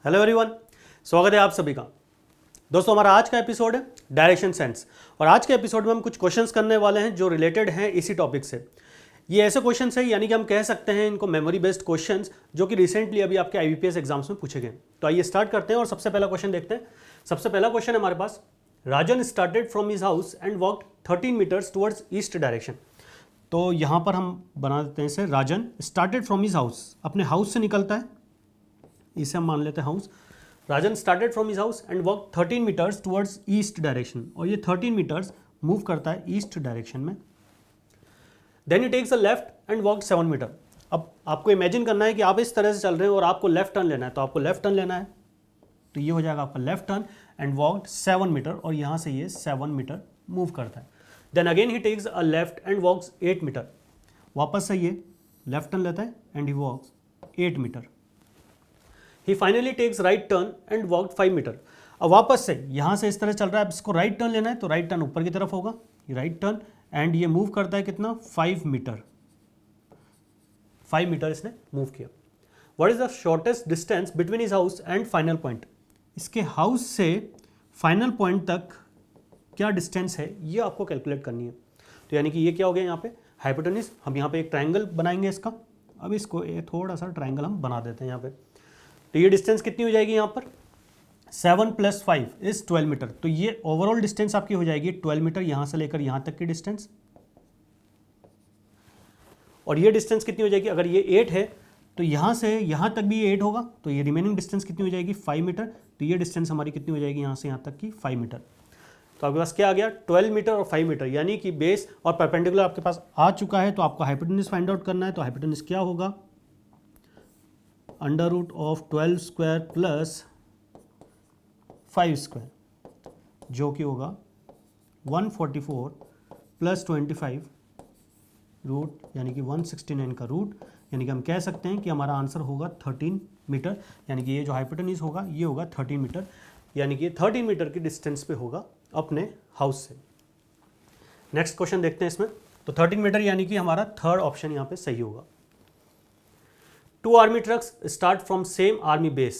Hello everyone, स्वागत है आप सभी का। दोस्तों, हमारा आज का एपिसोड है डायरेक्शन सेंस और आज के एपिसोड में हम कुछ क्वेश्चंस करने वाले हैं जो रिलेटेड हैं इसी टॉपिक से। ये ऐसे क्वेश्चंस हैं, यानी कि हम कह सकते हैं इनको मेमोरी बेस्ड क्वेश्चंस, जो कि रिसेंटली अभी आपके आईबीपीएस एग्जाम्स में पूछे गए। तो आइए स्टार्ट करते हैं और सबसे पहला क्वेश्चन देखते हैं। सबसे पहला क्वेश्चन है हमारे पास, Rajan started from his house and walked 13 meters towards east direction. तो यहाँ पर हम बना देते हैं इसे, Rajan started from his house, अपने हाउस से निकलता है, इसे हम मान लेते हैं house. Rajan started from his house and walk 13 meters towards east direction, और ये 13 मीटर्स मूव करता है ईस्ट डायरेक्शन में। Then he takes a left and walk 7 metre. अब आपको इमेजिन करना है कि आप इस तरह से चल रहे हैं और आपको लेफ्ट टर्न लेना है, तो आपको लेफ्ट टर्न लेना है, तो ये हो जाएगा आपका left turn and walk 7 metre, और यहाँ से ये 7 मीटर मूव करता है। Then again he takes a left and walks 8 metre, वापस से ये लेफ्ट टर्न लेता है and he walks 8 metre. He finally takes right turn and walk 5 metre. अब वापस से यहाँ से इस तरह चल रहा है, अब इसको राइट टर्न लेना है, तो राइट टर्न ऊपर की तरफ होगा, ये राइट टर्न, एंड ये मूव करता है कितना, 5 मीटर। 5 मीटर इसने मूव किया। What is the shortest distance between his house and final point? इसके हाउस से फाइनल पॉइंट तक क्या डिस्टेंस है, ये आपको कैलकुलेट करनी है। तो यानी कि ये क्या हो गया यहाँ पे, हाइपोटेन्यूज। हम यहाँ पे एक ट्राइंगल बनाएंगे इसका। अब इसको थोड़ा सा ट्राइंगल हम बना देते हैं यहाँ पे। तो ये डिस्टेंस कितनी हो जाएगी यहाँ पर, 7 + 5 इज 12 मीटर। तो ये ओवरऑल डिस्टेंस आपकी हो जाएगी 12 मीटर, यहाँ से लेकर यहाँ तक की डिस्टेंस। और ये डिस्टेंस कितनी हो जाएगी, अगर ये 8 है तो यहाँ से यहाँ तक भी ये 8 होगा, तो ये रिमेनिंग डिस्टेंस कितनी हो जाएगी, 5 मीटर। तो ये डिस्टेंस हमारी कितनी हो जाएगी यहाँ से यहाँ तक की 5 मीटर। तो आपके पास क्या आ गया, 12 मीटर और 5 मीटर, यानी कि बेस और परपेंडिकुलर आपके पास आ चुका है। तो आपको हाइपोटेन्यूज फाइंड आउट करना है। तो हाइपोटेन्यूज क्या होगा, √12 स्क्वायर प्लस 5 स्क्वायर, जो कि होगा 144 + 25 रूट, यानी कि 169 का रूट, यानी कि हम कह सकते हैं कि हमारा आंसर होगा 13 मीटर। यानी कि ये जो हाइपोटेन्यूज होगा ये होगा 13 मीटर, यानी कि 13 मीटर की डिस्टेंस पे होगा अपने हाउस से। नेक्स्ट क्वेश्चन देखते हैं इसमें। तो 13 मीटर यानी कि हमारा थर्ड ऑप्शन यहाँ पे सही होगा। 2 army trucks start from same army base.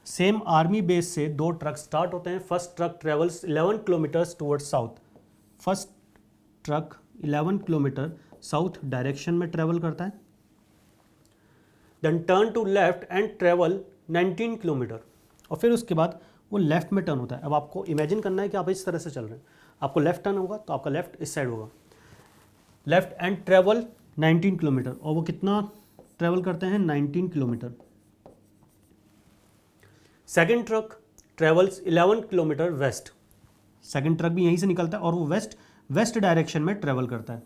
Same army base से 2 ट्रक स्टार्ट होते हैं। First truck travels 11 kilometres towards south. First truck 11 kilometre south direction में ट्रेवल करता है। Then turn to left and travel 19 kilometre, और फिर उसके बाद वो लेफ्ट में टर्न होता है। अब आपको इमेजिन करना है कि आप इस तरह से चल रहे हैं, आपको लेफ्ट टर्न होगा तो आपका लेफ्ट इस साइड होगा, लेफ्ट एंड ट्रेवल 19 किलोमीटर, और वो कितना ट्रेवल करते हैं, 19 kilometre. Second truck travels 11 kilometre west. Second truck भी यहीं से निकलता है और वो वेस्ट डायरेक्शन में ट्रेवल करता है,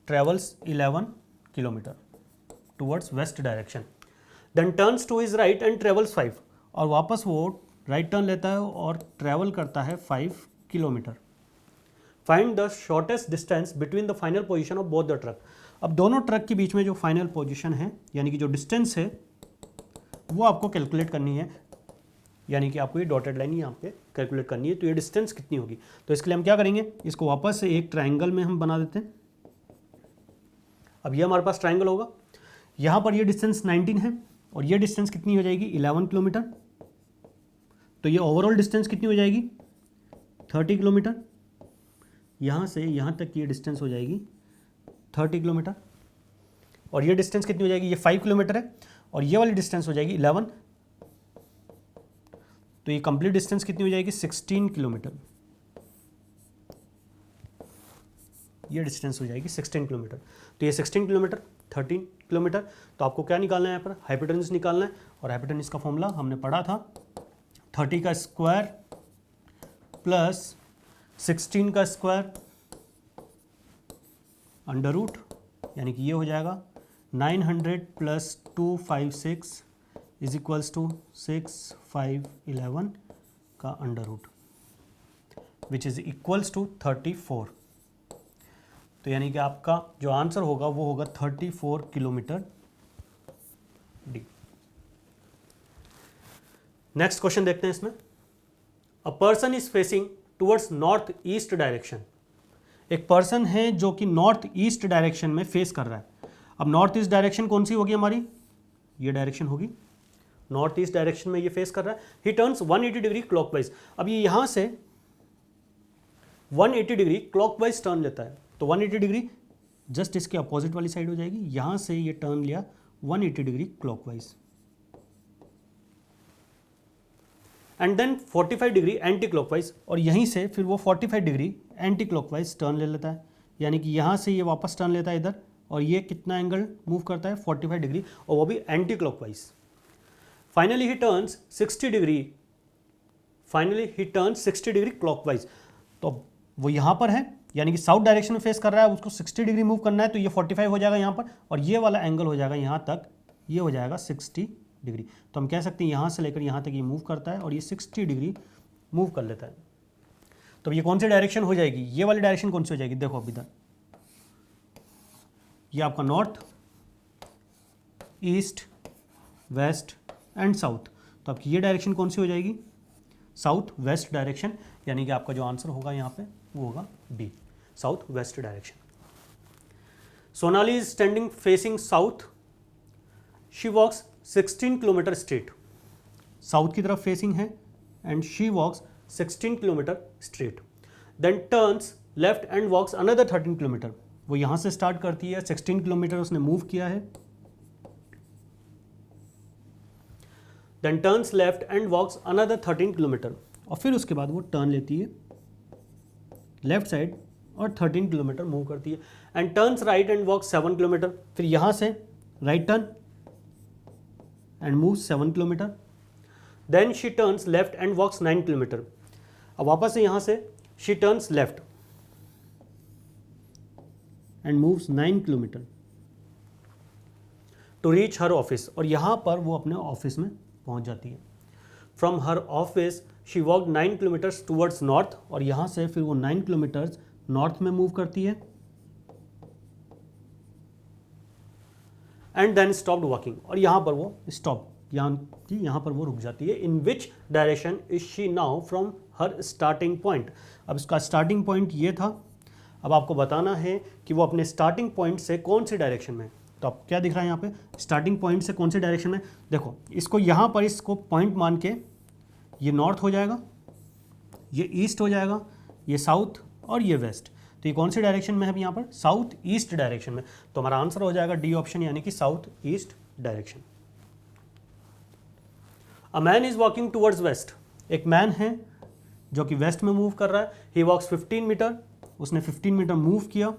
travels 11 kilometre towards west direction. Then turns to his right and travels 5, और वापस वो राइट टर्न लेता है और ट्रेवल करता है 5 kilometre. Find the shortest distance between the final position of both the truck. अब दोनों ट्रक के बीच में जो फाइनल पोजीशन है, यानी कि जो डिस्टेंस है, वो आपको कैलकुलेट करनी है। यानी कि आपको ये डॉटेड लाइन यहाँ पे कैलकुलेट करनी है। तो ये डिस्टेंस कितनी होगी, तो इसके लिए हम क्या करेंगे, इसको वापस से एक ट्राइंगल में हम बना देते हैं। अब ये हमारे पास ट्राइंगल होगा, यहाँ पर ये डिस्टेंस 19 है और ये डिस्टेंस कितनी हो जाएगी, 11 किलोमीटर। तो ये ओवरऑल डिस्टेंस कितनी हो जाएगी, 30 किलोमीटर। यहाँ से यहाँ तक की ये डिस्टेंस हो जाएगी 30 किलोमीटर, और ये डिस्टेंस कितनी हो जाएगी, ये 5 किलोमीटर है, और ये वाली डिस्टेंस हो जाएगी 11। तो ये कंप्लीट डिस्टेंस कितनी हो जाएगी, 16 किलोमीटर। ये डिस्टेंस हो जाएगी 16 किलोमीटर। तो ये 16 किलोमीटर, 13 किलोमीटर। तो आपको क्या निकालना है, यहाँ पर हाइपोटेन्यूज निकालना है, और हाइपोटेन्यूज का फॉर्मूला हमने पढ़ा था, 30 का स्क्वायर प्लस 16 का स्क्वायर अंडर रूट, यानी कि ये हो जाएगा 900 + 256 इज इक्वल्स टू 6511 का under root, which is equals to 34। तो यानी कि आपका जो आंसर होगा वो होगा 34 किलोमीटर डी। नेक्स्ट क्वेश्चन देखते हैं इसमें। A person is facing towards north east direction. एक पर्सन है जो कि नॉर्थ ईस्ट डायरेक्शन में फेस कर रहा है। अब नॉर्थ ईस्ट डायरेक्शन कौन सी होगी हमारी, ये डायरेक्शन होगी, नॉर्थ ईस्ट डायरेक्शन में ये फेस कर रहा है। ही टर्न्स 180 डिग्री क्लॉकवाइज। अब ये यहां से 180 डिग्री क्लॉकवाइज टर्न लेता है, तो 180 डिग्री जस्ट इसके अपोजिट वाली साइड हो जाएगी। यहां से ये टर्न लिया 180 degree clockwise, and then 45 degree anti clockwise, और यहीं से फिर वो 45 डिग्री एंटी क्लॉकवाइज टर्न ले लेता है, यानी कि यहाँ से ये वापस टर्न लेता है इधर, और ये कितना एंगल मूव करता है 45 डिग्री, और वो भी anti clockwise. Finally he turns 60 degree clockwise. तो वो यहाँ पर है, यानी कि साउथ डायरेक्शन में फेस कर रहा है, उसको 60 डिग्री मूव करना है, तो ये 45 हो जाएगा यहाँ पर, और ये वाला एंगल हो जाएगा यहाँ तक, ये हो जाएगा 60 डिग्री। तो हम कह सकते हैं यहाँ से लेकर यहाँ तक ये मूव करता है और ये 60 डिग्री मूव कर लेता है। तो ये कौन सी डायरेक्शन हो जाएगी, ये वाली डायरेक्शन कौन सी हो जाएगी, देखो अभी तक ये आपका north, east, west and south. तो आपकी ये डायरेक्शन कौन सी हो जाएगी, साउथ वेस्ट डायरेक्शन, यानी कि आपका जो आंसर होगा यहाँ पे वो होगा B, south west direction. Sonali is standing facing south, she walks 16 kilometre straight. South की तरफ फेसिंग है and she walks 16 kilometre straight, then turns left and walks another 13 kilometre. वो यहाँ से स्टार्ट करती है, 16 किलोमीटर उसने मूव किया है, then turns left and walks another 13 kilometre, और फिर उसके बाद वो टर्न लेती है लेफ्ट साइड और 13 किलोमीटर मूव करती है, and turns right and walks 7 kilometre. फिर यहाँ से right turn and move 7 kilometre, then she turns left and walks 9 kilometre. अब वापस से यहाँ से she turns left and moves 9 kilometre to reach her office, और यहाँ पर वो अपने ऑफिस में पहुँच जाती है। From her office she walk 9 kilometres towards north, और यहाँ से फिर वो 9 किलोमीटर्स नॉर्थ में मूव करती है, एंड देन स्टॉप्ड वॉकिंग, और यहाँ पर वो स्टॉप, यहाँ पर वो रुक जाती है। In which direction is she now from her starting point. अब इसका स्टार्टिंग पॉइंट ये था, अब आपको बताना है कि वो अपने स्टार्टिंग पॉइंट से कौन सी डायरेक्शन में। तो आप क्या दिख रहा है यहाँ पे, स्टार्टिंग पॉइंट से कौन सी डायरेक्शन में, देखो इसको यहाँ पर इसको पॉइंट मान के ये नॉर्थ हो जाएगा, ये ईस्ट हो जाएगा, ये साउथ और ये वेस्ट। तो ये कौन सी डायरेक्शन में है अभी यहाँ पर, साउथ ईस्ट डायरेक्शन में। तो हमारा आंसर हो जाएगा डी ऑप्शन, यानी कि south east direction. A man is walking towards west, एक मैन है जो कि वेस्ट में मूव कर रहा है। ही वॉक्स 15 मीटर, उसने 15 मीटर मूव किया,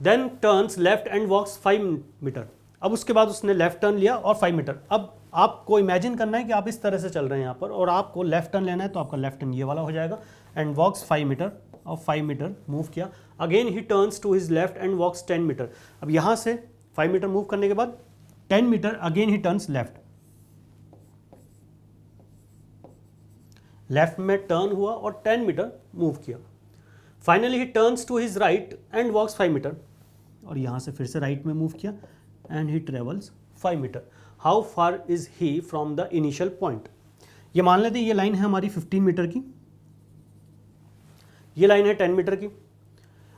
then turns left and walks 5 metre. अब उसके बाद उसने लेफ्ट टर्न लिया और 5 मीटर। अब आपको इमेजिन करना है कि आप इस तरह से चल रहे हैं यहाँ पर, और आपको लेफ्ट टर्न लेना है, तो आपका लेफ्ट टर्न ये वाला हो जाएगा, एंड वॉक्स 5 मीटर, और 5 मीटर मूव किया। Again he turns to his left and walks 10 metre. अब यहाँ से 5 मीटर मूव करने के बाद 10 metre again he turns left में टर्न हुआ और 10 मीटर मूव किया। Finally he turns to his right and walks 5 metre, और यहाँ से फिर से राइट में मूव किया, and he travels 5 metre. How far is he from the initial point. ये मान लेते हैं ये लाइन है हमारी 15 मीटर की, ये लाइन है 10 मीटर की।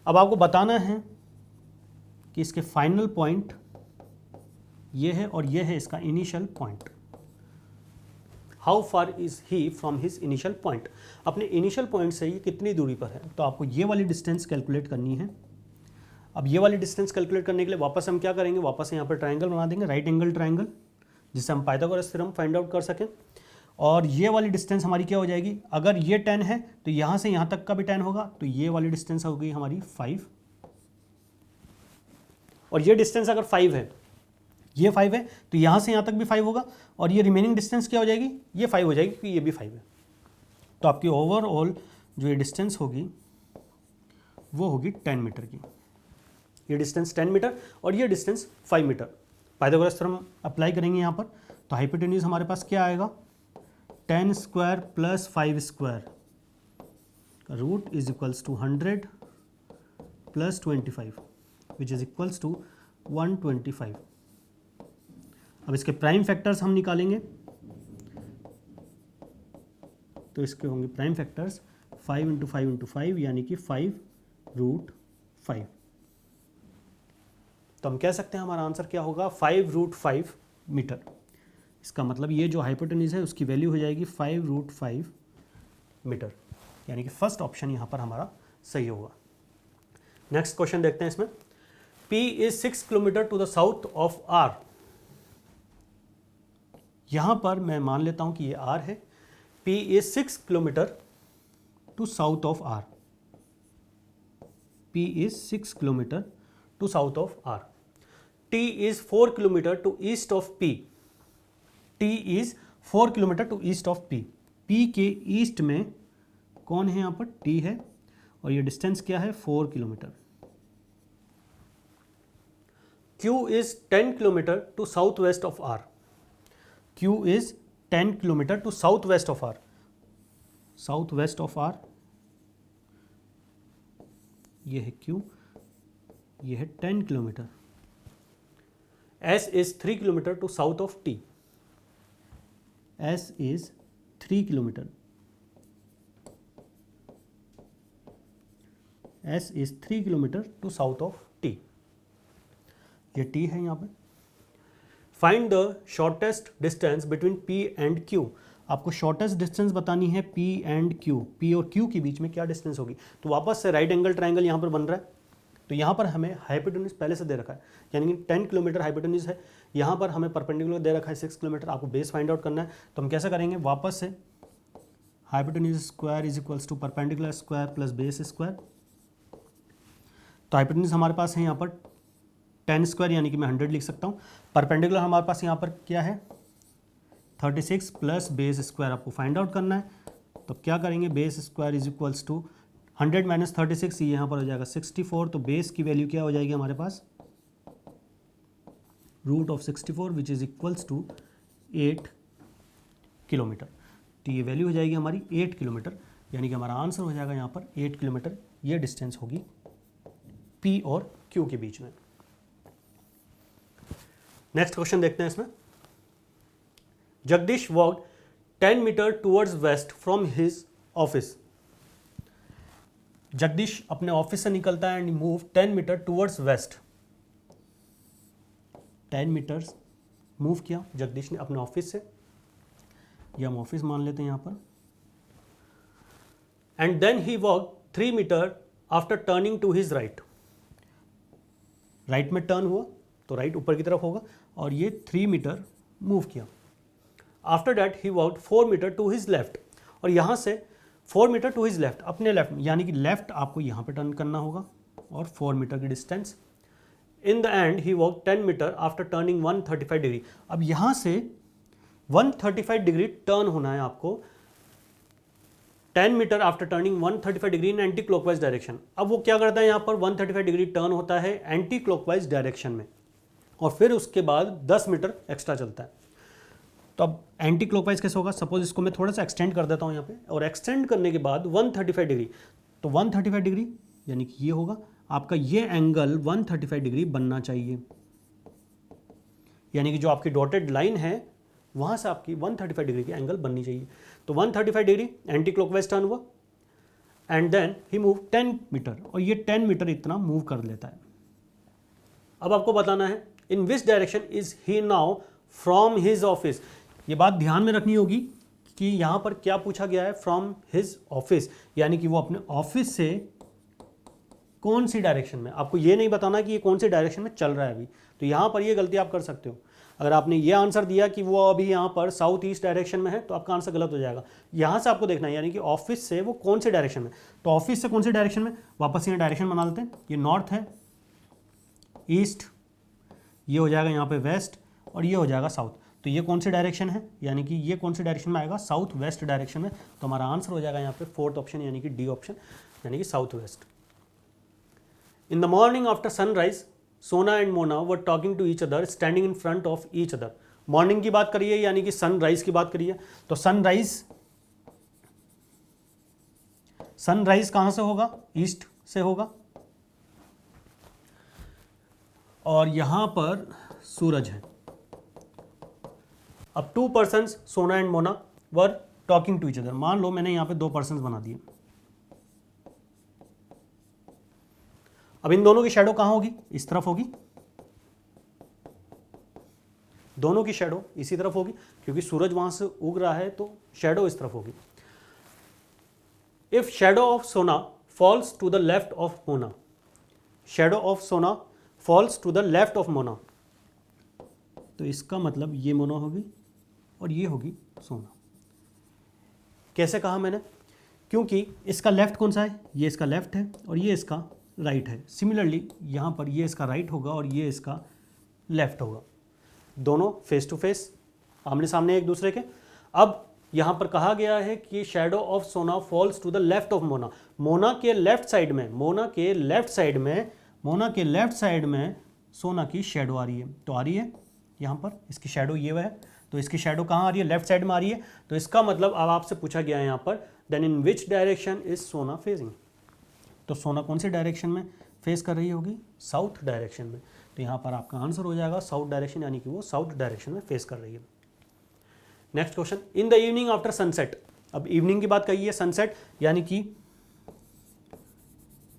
अब आपको बताना है कि इसके फाइनल पॉइंट ये है और ये है इसका initial point. How far is he from his initial point, अपने इनिशियल पॉइंट से ये कितनी दूरी पर है। तो आपको ये वाली डिस्टेंस कैलकुलेट करनी है। अब ये वाली डिस्टेंस कैलकुलेट करने के लिए वापस हम क्या करेंगे, वापस यहाँ पर ट्रायंगल बना देंगे, राइट एंगल ट्रायंगल, जिससे हम पाइथागोरस थ्योरम फाइंड आउट कर सकें। और ये वाली डिस्टेंस हमारी क्या हो जाएगी, अगर ये 10 है तो यहाँ से यहाँ तक का भी 10 होगा, तो ये वाली डिस्टेंस हो गई हमारी 5, और ये डिस्टेंस अगर 5 है, ये 5 है, तो यहाँ से यहाँ तक भी 5 होगा, और ये रिमेनिंग डिस्टेंस क्या हो जाएगी, ये 5 हो जाएगी, क्योंकि ये भी 5 है। तो आपकी ओवरऑल जो ये डिस्टेंस होगी वो होगी 10 मीटर की। ये डिस्टेंस 10 मीटर और ये distance 5 metre. Pythagoras theorem apply करेंगे यहाँ पर, तो हाइपोटेन्यूज हमारे पास क्या आएगा, 10 स्क्वायर प्लस 5 स्क्वायर का root is equals to 100 plus 25 which is equals to 125। अब इसके प्राइम फैक्टर्स हम निकालेंगे, तो इसके होंगे प्राइम फैक्टर्स 5 इंटू 5 इंटू 5, यानी कि 5√5। तो हम कह सकते हैं हमारा आंसर क्या होगा, 5√5 मीटर। इसका मतलब ये जो हाइपोटेन्यूज है उसकी वैल्यू हो जाएगी 5√5 मीटर, यानी कि फर्स्ट ऑप्शन यहाँ पर हमारा सही होगा। नेक्स्ट क्वेश्चन देखते हैं इसमें। P is 6 kilometre to the south of R। यहां पर मैं मान लेता हूं कि ये R है। P is 6 kilometre to south of R। P is 6 kilometre to south of R। T is 4 kilometre to east of P। T is 4 kilometre to east of P। P के ईस्ट में कौन है यहाँ पर? T है, और ये distance क्या है? 4 kilometre. Q is 10 kilometre to south west of R। Q is 10 kilometre to south west of R। South west of R ये है Q, ये है 10 kilometre. S is 3 kilometre to south of T। S is 3 kilometre. S is 3 kilometre to south of T। ये T है यहाँ पे। Find the shortest distance between P and Q। आपको shortest distance बतानी है P एंड Q। P और Q के बीच में क्या डिस्टेंस होगी? तो वापस से राइट एंगल ट्रायंगल यहाँ पर बन रहा है, तो यहाँ पर हमें हाइपोटेन्यूज पहले से दे रखा है, यानी कि 10 किलोमीटर हाइपोटेन्यूज है। यहाँ पर हमें परपेंडिकुलर दे रखा है 6 किलोमीटर। आपको बेस फाइंड आउट करना है, तो हम कैसे करेंगे? वापस से hypotenuse square is equals to perpendicular square plus base square. तो हाइपोटेन्यूज हमारे पास है यहाँ पर 10 स्क्वायर, यानी कि मैं 100 लिख सकता हूँ। परपेंडिकुलर हमारे पास यहाँ पर क्या है? 36 प्लस बेस स्क्वायर आपको फाइंड आउट करना है। तो क्या करेंगे? Base square is equals to 100 minus 36, ये यहाँ पर हो जाएगा 64। तो बेस की वैल्यू क्या हो जाएगी हमारे पास? Root of 64 which is equals to 8 kilometer. तो ये वैल्यू हो जाएगी हमारी 8 किलोमीटर, यानी कि हमारा आंसर हो जाएगा यहाँ पर 8 किलोमीटर। ये डिस्टेंस होगी P और Q के बीच में। नेक्स्ट क्वेश्चन देखते हैं इसमें। Jagdish walked 10 metre towards west from his office. Jagdish अपने ऑफिस से निकलता है and move 10 metre towards west. 10 metres move किया जगदीश ने अपने ऑफिस से, ये हम ऑफिस मान लेते हैं यहाँ पर। And then he walk 3 metre after turning to his right. Right में टर्न हुआ तो राइट ऊपर की तरफ होगा, और ये 3 मीटर मूव किया। After that he walked 4 metre to his left. और यहाँ से 4 मीटर टू हिज लेफ्ट, अपने लेफ्ट, यानी कि लेफ्ट आपको यहाँ पे टर्न करना होगा, और 4 मीटर की distance. In the end he walk 10 metre after turning 135 degree. अब यहाँ से 135 डिग्री टर्न होना है आपको, 10 metre after turning 135 degree in anti clockwise direction. अब वो क्या करता है? यहाँ पर 135 डिग्री टर्न होता है एंटी क्लॉकवाइज डायरेक्शन में, और फिर उसके बाद 10 मीटर एक्स्ट्रा चलता है। तो अब एंटी क्लॉकवाइज कैसे होगा? सपोज इसको मैं थोड़ा सा एक्सटेंड कर देता हूँ यहाँ पे, और एक्सटेंड करने के बाद 135 डिग्री, तो 135 डिग्री यानी कि ये होगा आपका, ये एंगल 135 डिग्री बनना चाहिए, यानी कि जो आपकी डॉटेड लाइन है वहाँ से आपकी 135 डिग्री की एंगल बननी चाहिए। तो 135 डिग्री एंटी क्लॉकवाइज टर्न हुआ, and then he move 10 metre, और ये 10 मीटर इतना मूव कर लेता है। अब आपको बताना है in which direction is he now from his office. ये बात ध्यान में रखनी होगी कि यहाँ पर क्या पूछा गया है? फ्रॉम हिज ऑफिस, यानी कि वो अपने ऑफिस से कौन सी डायरेक्शन में। आपको ये नहीं बताना कि ये कौन सी डायरेक्शन में चल रहा है अभी। तो यहाँ पर ये गलती आप कर सकते हो। अगर आपने ये आंसर दिया कि वो अभी यहाँ पर साउथ ईस्ट डायरेक्शन में है, तो आपका आंसर गलत हो जाएगा। यहाँ से आपको देखना है, यानी कि ऑफिस से वो कौन से डायरेक्शन में। तो ऑफिस से कौन सी डायरेक्शन में, वापस यहाँ डायरेक्शन बना लेते हैं। ये नॉर्थ है, ईस्ट, ये हो जाएगा यहाँ पे वेस्ट, और ये हो जाएगा साउथ। तो ये कौन सी डायरेक्शन है? यानी कि ये कौन सी डायरेक्शन में आएगा? साउथ वेस्ट डायरेक्शन में। तो हमारा आंसर हो जाएगा यहाँ पे 4th ऑप्शन, यानी कि डी ऑप्शन, यानी कि south west. In the morning after sunrise Sona and Mona were talking to each other standing in front of each other. Morning की बात करिए, यानी कि सनराइज की बात करिए। तो सनराइज कहां से होगा? ईस्ट से होगा, और यहां पर सूरज है। अब 2 persons Sona and Mona were talking to each other. मान लो मैंने यहां पे 2 पर्सन्स बना दिए। अब इन दोनों की शैडो कहां होगी? इस तरफ होगी। दोनों की शेडो इसी तरफ होगी, क्योंकि सूरज वहां से उग रहा है तो शेडो इस तरफ होगी। If shadow of Sona falls to the left of Mona, shadow of Sona falls to the left of Mona, तो इसका मतलब ये मोना होगी और ये होगी सोना। कैसे कहा मैंने? क्योंकि इसका लेफ्ट कौन सा है, ये इसका लेफ्ट है और ये इसका राइट है। सिमिलरली यहाँ पर ये इसका राइट होगा और ये इसका लेफ्ट होगा, दोनों फेस टू फेस, आमने सामने एक दूसरे के। अब यहाँ पर कहा गया है कि shadow of Sona falls to the left of Mona, Mona के लेफ्ट साइड में, मोना के लेफ्ट साइड में, मोना के लेफ्ट साइड में सोना की शेडो आ रही है। तो आ रही है यहाँ पर, इसकी शेडो ये है, तो इसकी शेडो कहाँ आ रही है? लेफ्ट साइड में आ रही है। तो इसका मतलब अब आपसे पूछा गया है यहाँ पर, then in which direction is Sona facing, तो सोना कौन सी डायरेक्शन में फेस कर रही होगी? साउथ डायरेक्शन में। तो यहाँ पर आपका आंसर हो जाएगा साउथ डायरेक्शन, यानी कि वो साउथ डायरेक्शन में फेस कर रही है। Next question, in the evening after sunset, अब इवनिंग की बात कही है, सनसेट यानी कि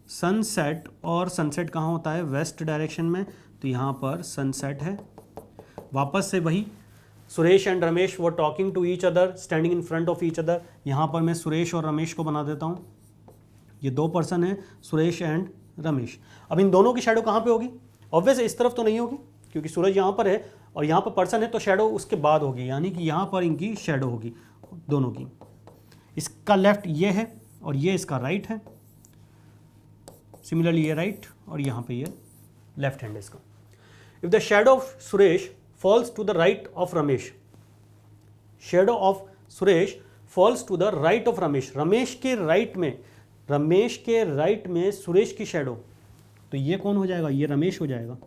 सनसेट, और सनसेट कहाँ होता है? वेस्ट डायरेक्शन में, तो यहाँ पर सनसेट है। वापस से वही, Suresh and Ramesh were talking to each other standing in front of each other, यहाँ पर मैं सुरेश और रमेश को बना देता हूँ, ये दो पर्सन है सुरेश एंड रमेश। अब इन दोनों की शेडो कहाँ पे होगी? ऑब्वियस इस तरफ तो नहीं होगी, क्योंकि सूरज यहाँ पर है और यहाँ पर पर्सन है, तो शेडो उसके बाद होगी, यानी कि यहाँ पर इनकी शेडो होगी दोनों की। इसका लेफ्ट ये है और ये इसका राइट है, सिमिलरली ये राइट और यहाँ पे ये लेफ्ट हैंड है इसका। If the shadow of Suresh falls to the right of Ramesh, shadow of Suresh falls to the right of Ramesh, Ramesh के राइट में, रमेश के राइट में सुरेश की शेडो, तो ये कौन हो जाएगा? ये रमेश हो जाएगा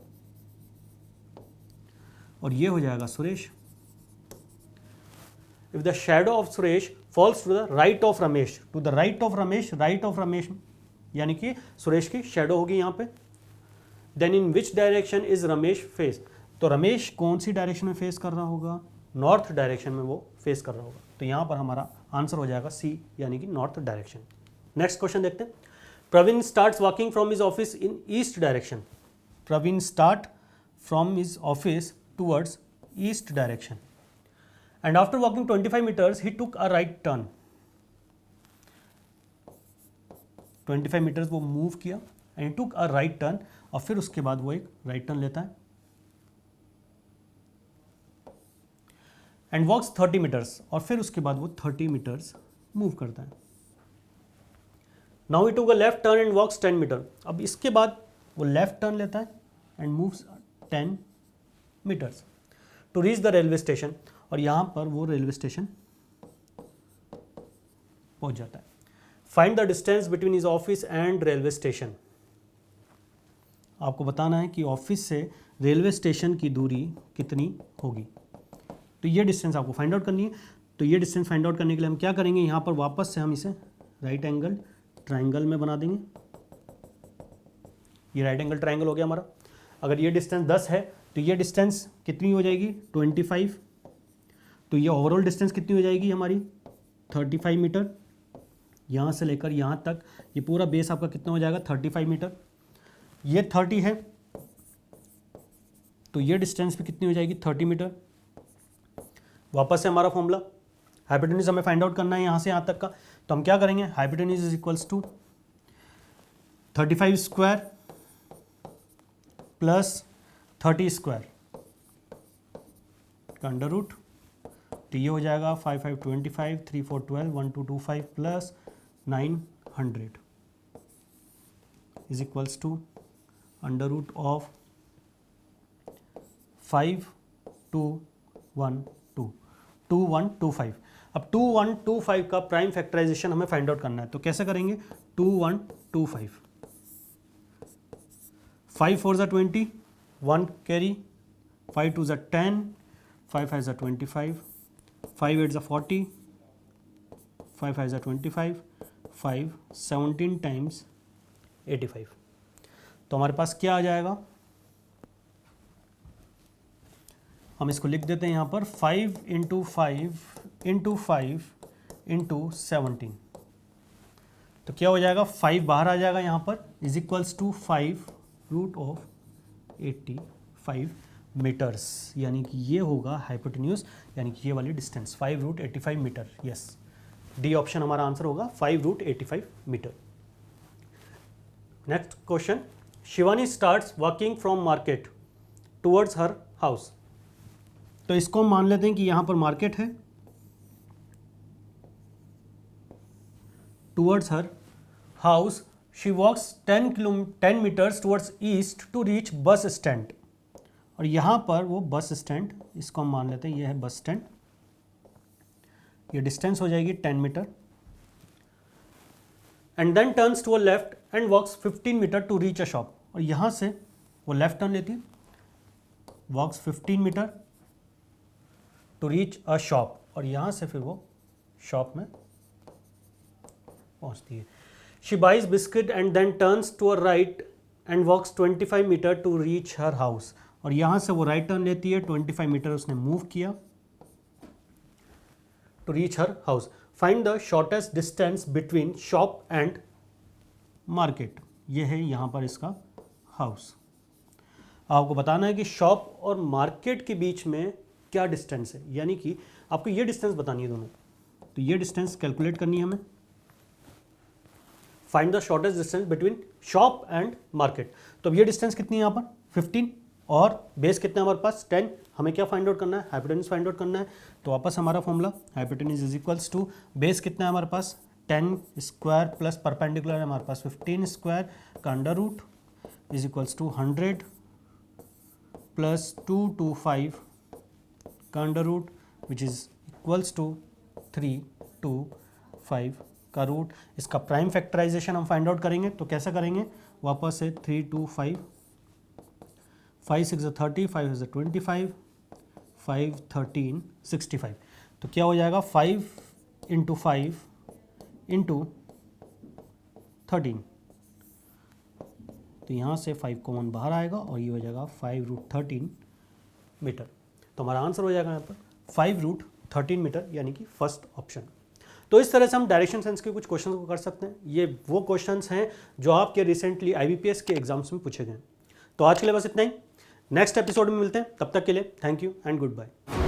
और ये हो जाएगा Suresh. If the shadow of Suresh falls to the right of Ramesh, to the right of Ramesh, right of Ramesh यानी कि सुरेश की शेडो होगी यहाँ पे। Then in which direction is Ramesh face, तो रमेश कौन सी डायरेक्शन में फेस कर रहा होगा? नॉर्थ डायरेक्शन में वो फेस कर रहा होगा। तो यहाँ पर हमारा आंसर हो जाएगा सी, यानी कि नॉर्थ डायरेक्शन। नेक्स्ट क्वेश्चन देखते हैं। Praveen starts walking from his office in east direction, Praveen start from his office towards east direction and after walking 25 metres he took a right turn, 25 metres वो मूव किया and took a right turn, और फिर उसके बाद वो एक right turn लेता है एंड वॉक्स 30 मीटर्स, और फिर उसके बाद वो 30 मीटर्स मूव करता है। Now he took a left turn and walks 10 metre, अब इसके बाद वो लेफ्ट टर्न लेता है and moves 10 metres to reach the railway station, और यहाँ पर वो रेलवे स्टेशन पहुंच जाता है। Find the distance between his office and railway station, आपको बताना है कि ऑफिस से रेलवे स्टेशन की दूरी कितनी होगी, तो ये डिस्टेंस आपको फाइंड आउट करनी है। तो ये डिस्टेंस फाइंड आउट करने के लिए हम क्या करेंगे, यहाँ पर वापस से हम इसे राइट एंगल ट्राइंगल में बना देंगे। ये राइट एंगल ट्राइंगल हो गया हमारा। अगर ये डिस्टेंस 10 है तो ये डिस्टेंस कितनी हो जाएगी? 25। तो ये ओवरऑल डिस्टेंस कितनी हो जाएगी हमारी? 35 मीटर। यहाँ से लेकर यहाँ तक ये पूरा बेस आपका कितना हो जाएगा? 35 मीटर। ये 30 है तो ये डिस्टेंस भी कितनी हो जाएगी? 30 मीटर। वापस से हमारा फॉर्मूला, हाइपोटेन्यूज हमें फाइंड आउट करना है यहाँ से यहाँ तक का, तो हम क्या करेंगे? Hypotenuse is equals to 35 square plus 30 square का अंडर रूट, तो ये हो जाएगा 5 5 25 3 4 12 1 2 2 5 plus 900 is equals to under root of 5 2 1 2 2125। अब 2125 का प्राइम फैक्टराइजेशन हमें फाइंड आउट करना है, तो कैसे करेंगे? 2125, 5 4 ज़ा 20, 1 कैरी, 5 2 ज़ा 10, 5 5 ज़ा 25, 5 8 ज़ा 40, 5 5 ज़ा 25, 5 17 टाइम्स 85। तो हमारे पास क्या आ जाएगा? हम इसको लिख देते हैं यहाँ पर 5 इंटू 5 इंटू 5 इंटू 17, तो क्या हो जाएगा? 5 बाहर आ जाएगा यहाँ पर, is equals to 5 root of 85 metres, यानी कि ये होगा हाइपोटेन्यूज, यानी कि ये वाली distance 5√85 metre. Yes, D option हमारा आंसर होगा 5√85 metre. Next question, Shivani starts walking from market towards her house. तो इसको हम मान लेते हैं कि यहां पर मार्केट है, towards her house she walks 10 metres towards east to reach bus stand. और यहाँ पर वो बस स्टैंड, इसको हम मान लेते हैं ये है बस स्टैंड, ये डिस्टेंस हो जाएगी 10 metre. And then turns to a left and walks 15 metre to reach a shop. और यहाँ से वो लेफ्ट टर्न लेती है, walks 15 metre to reach a shop, और यहाँ से फिर वो शॉप में पहुँचती है। She buys biscuit and then turns to a right and walks 25 metre to reach her house. और यहाँ से वो राइट टर्न लेती है, 25 मीटर उसने मूव किया to reach her house. Find the shortest distance between shop and market. ये है यहाँ पर इसका हाउस। आपको बताना है कि शॉप और मार्केट के बीच में क्या डिस्टेंस है, यानी कि आपको ये डिस्टेंस बतानी है दोनों। तो ये डिस्टेंस कैलकुलेट करनी है हमें। Find the shortest distance between shop and market. तो अब ये डिस्टेंस कितनी है यहाँ पर 15, और बेस कितना है हमारे पास 10। हमें क्या फाइंड आउट करना है, हाइपोटेन्यूज फाइंड आउट करना है। तो वापस हमारा formula, hypotenuse is equals to base कितना है हमारे पास 10 स्क्वायर प्लस परपेंडिकुलर है हमारे पास 15 स्क्वायर का under root is equals to 100 plus 225 का under root which is equals to 325 का रूट। इसका प्राइम फैक्टराइजेशन हम फाइंड आउट करेंगे, तो कैसा करेंगे, वापस से 325, 5 6 30, 5 is 25, 5 13 65। तो क्या हो जाएगा 5 इंटू 5 इंटू 13। तो यहाँ से 5 कॉमन बाहर आएगा और ये हो जाएगा 5√13 मीटर। तो हमारा आंसर हो जाएगा यहाँ पर 5√13 मीटर, यानी कि फर्स्ट ऑप्शन। तो इस तरह से हम डायरेक्शन सेंस के कुछ क्वेश्चन को कर सकते हैं। ये वो क्वेश्चंस हैं जो आपके रिसेंटली IBPS के एग्जाम्स में पूछे गए। तो आज के लिए बस इतना ही। नेक्स्ट एपिसोड में मिलते हैं, तब तक के लिए thank you and good bye.